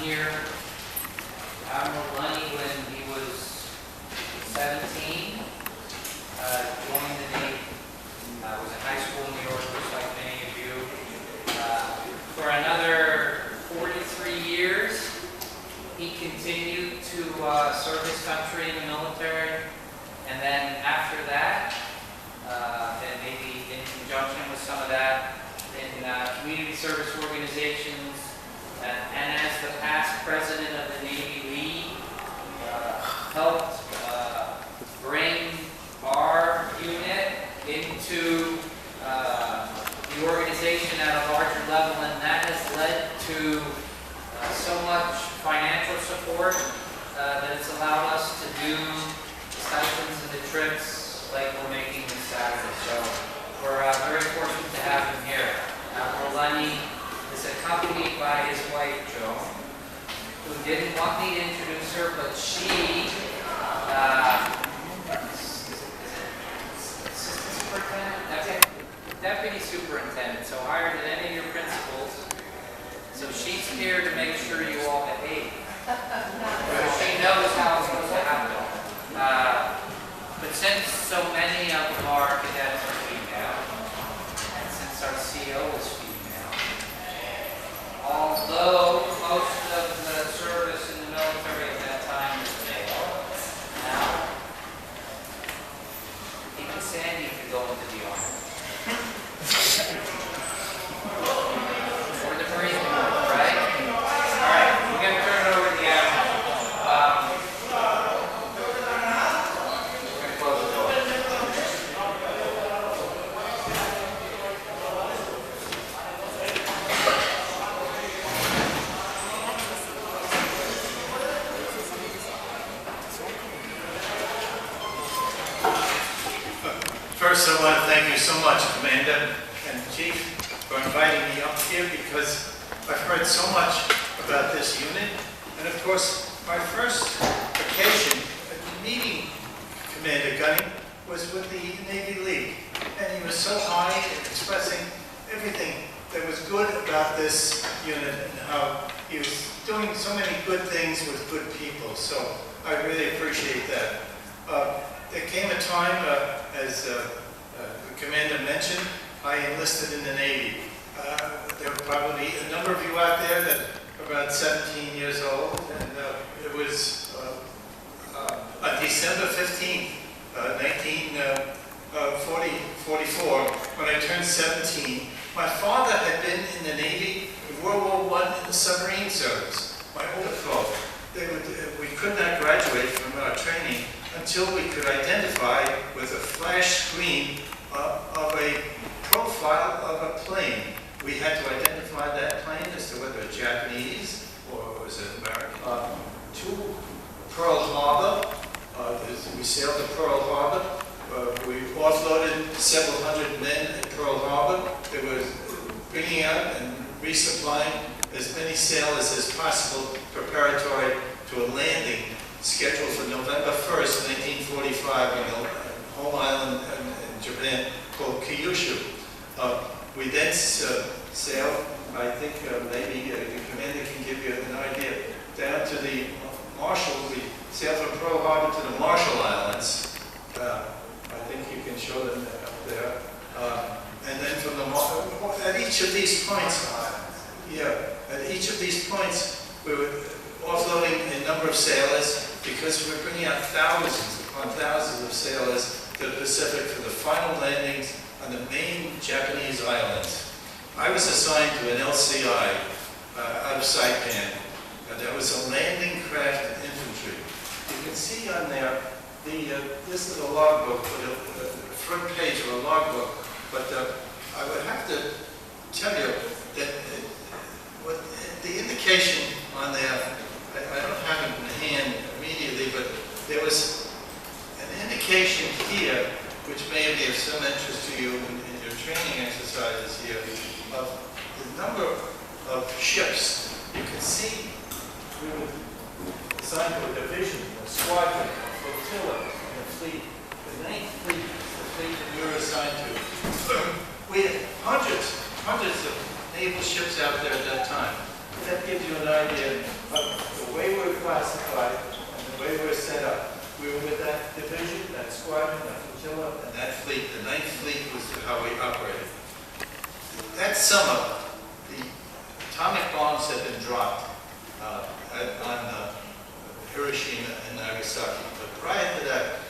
here. Admiral Lunny, when he was 17, joined the Navy. Was in high school in New York, just like many of you. For another 43 years, he continued to serve his country in the military. And then after that, and maybe in conjunction with some of that, in community service organizations, and as the past president of the Navy League, helped bring our unit into the organization at a larger level, and that has led to so much financial support that it's allowed us to do the stipends and the trips like we're making this Saturday. So we're very fortunate to have him here. Admiral Lunny is accompanied by his wife, Joan, who didn't want me to introduce her, but she assistant superintendent? Deputy superintendent, so higher than any of your principals. So she's here to make sure you all behave. She knows how it's supposed to happen. But since so many of our cadets are female, and since our CO is female, although most of the service in the military at that time was male, now even Sandy could go into the army. Or the Marine Corps, right? All right, we're going to turn it over to the admiral. We're going to close the door. First, I want to thank you so much, Commander and Chief, for inviting me up here because I've heard so much about this unit. And of course, my first occasion at meeting Commander Gunning was with the Navy League. And he was so high and expressing everything that was good about this unit and how he was doing so many good things with good people. So I really appreciate that. There came a time, as the Commander mentioned, I enlisted in the Navy. There were probably a number of you out there that are about 17 years old, and it was on December 15th, 1944, when I turned 17. My father had been in the Navy in World War I in the submarine service. My older folk, we could not graduate from our training until we could identify with a flash screen of a profile of a plane. We had to identify that plane as to whether it was Japanese or was it American. To Pearl Harbor, we sailed to Pearl Harbor. We offloaded several hundred men at Pearl Harbor. It was bringing out and resupplying as many sailors as possible preparatory to a landing scheduled for November 1st, 1945 on the home island in Japan called Kyushu. We then sailed, I think maybe the commander can give you an idea, down to the Marshall. We sailed from Pearl Harbor to the Marshall Islands. I think you can show them up there. And then from the at each of these points, at each of these points, we were offloading a number of sailors because we were bringing out thousands upon thousands of sailors to the Pacific for the final landings on the main Japanese islands. I was assigned to an LCI out of Saipan, and that was a landing craft infantry. You can see on there, this is a logbook, the front page of a logbook, but I would have to tell you that what the indication on there, I don't have it in hand immediately, but there was an indication here, which may be of some interest to you in your training exercises here, of the number of ships. You can see we were assigned to a division, a squadron, a flotilla, and a fleet. The 9th Fleet is the fleet that we were assigned to. We had hundreds of naval ships out there at that time. That gives you an idea classified, and the way we're set up, we were with that division, that squadron, that flotilla, and that fleet. The 9th Fleet was how we operated. That summer, the atomic bombs had been dropped on Hiroshima and Nagasaki. But prior to that,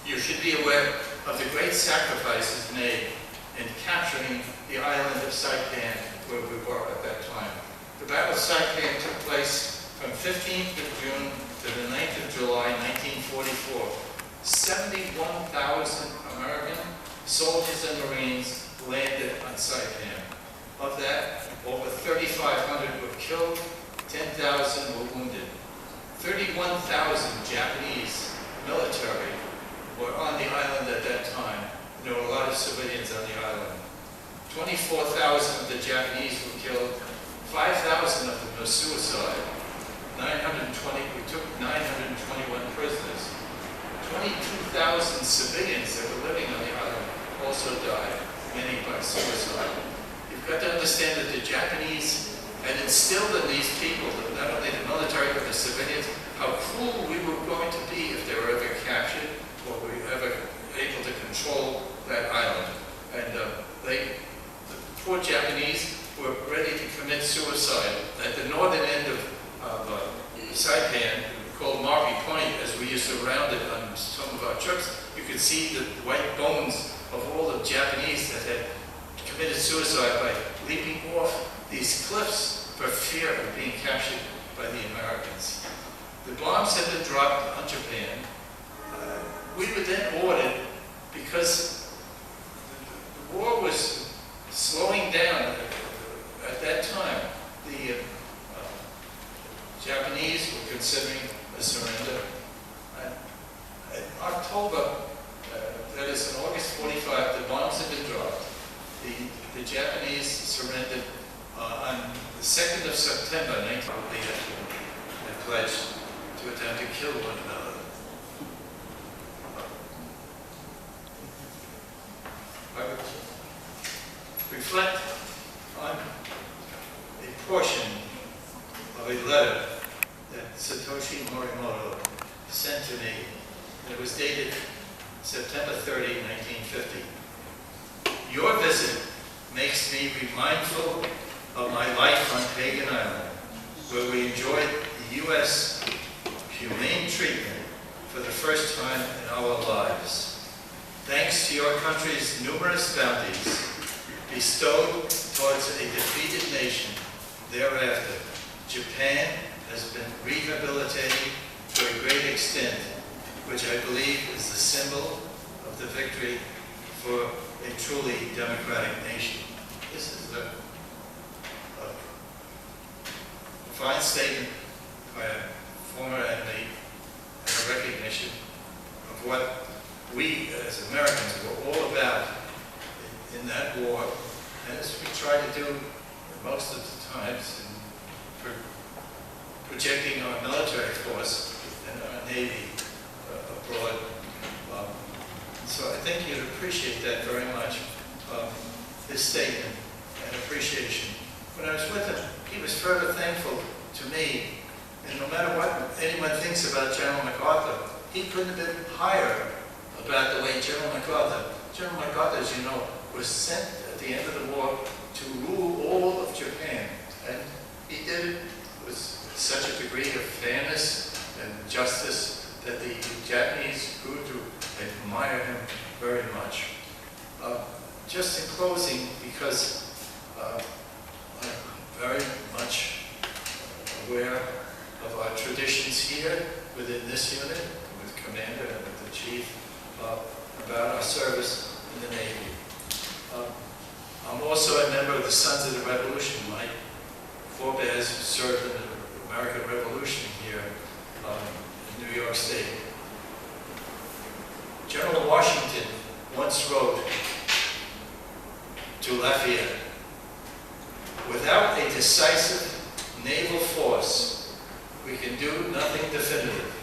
you should be aware of the great sacrifices made in capturing the island of Saipan, where we were at that time. The Battle of Saipan took place from 15th of June to the 9th of July, 1944. 71,000 American soldiers and Marines landed on Saipan. Of that, over 3,500 were killed, 10,000 were wounded. 31,000 Japanese military were on the island at that time. There were a lot of civilians on the island. 24,000 of the Japanese were killed. 5,000 of them were suicide. We took 921 prisoners. 22,000 civilians that were living on the island also died, many by suicide. You've got to understand that the Japanese had instilled in these people, not only the military but the civilians, how cruel we were going to be if they were ever captured or we were ever able to control that island. And the poor Japanese were ready to commit suicide. At the northern end of Saipan, called Marby Point, as we used to round it on some of our trips, you could see the white bones of all the Japanese that had committed suicide by leaping off these cliffs for fear of being captured by the Americans. The bombs had been dropped on Japan. We were then ordered, because the war was slowing down at that time. The Japanese were considering a surrender. In October, that is in August 45, the bombs had been dropped. The Japanese surrendered on the 2nd of September, 1940, and pledged to attempt to kill one another. I would reflect on a portion of a letter that Satoshi Morimoto sent to me. It was dated September 30, 1950. Your visit makes me mindful of my life on Pagan Island, where we enjoyed the U.S. humane treatment for the first time in our lives. Thanks to your country's numerous bounties bestowed towards a defeated nation, thereafter, Japan has been rehabilitated to a great extent, which I believe is the symbol of the victory for a truly democratic nation. This is a fine statement by a former enemy and a recognition of what we as Americans were all about in that war, and as we try to do most of the times in projecting our military force and our Navy abroad. So I think you'd appreciate that very much, his statement and appreciation. When I was with him, he was further thankful to me, and no matter what anyone thinks about General MacArthur, he couldn't have been higher about the way General MacArthur, as you know, was sent at the end of the war to rule all of Japan. And he did it with such a degree of fairness and justice that the Japanese grew to admire him very much. Just in closing, because I'm very much aware of our traditions here within this unit, with Commander and with the Chief, about our service in the Navy. I'm also a member of the Sons of the Revolution. My forebears served in the American Revolution here in New York State. General Washington once wrote to Lafayette, "Without a decisive naval force, we can do nothing definitive,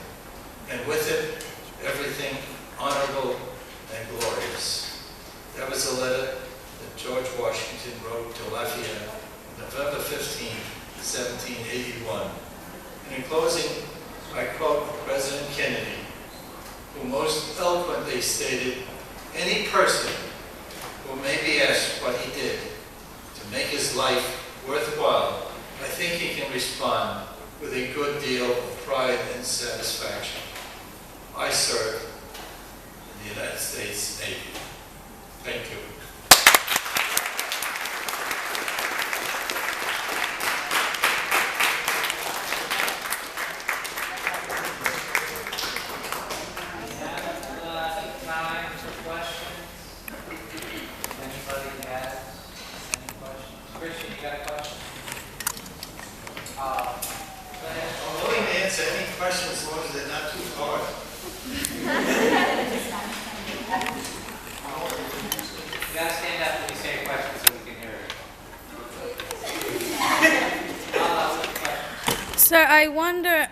and with it, everything honorable and glorious." That was a letter that George Washington wrote to Lafayette on November 15, 1781. And in closing, I quote President Kennedy, who most eloquently stated, "Any person who may be asked what he did to make his life worthwhile, I think he can respond with a good deal of pride and satisfaction. I served in the United States Navy." Thank you. We have time for questions. Anybody has any questions? Christian, you got a question? Go ahead. I'm willing to answer any questions as long as they're not too hard. You gotta stand up when you say a question so we can hear it. Question. Sir, I wonder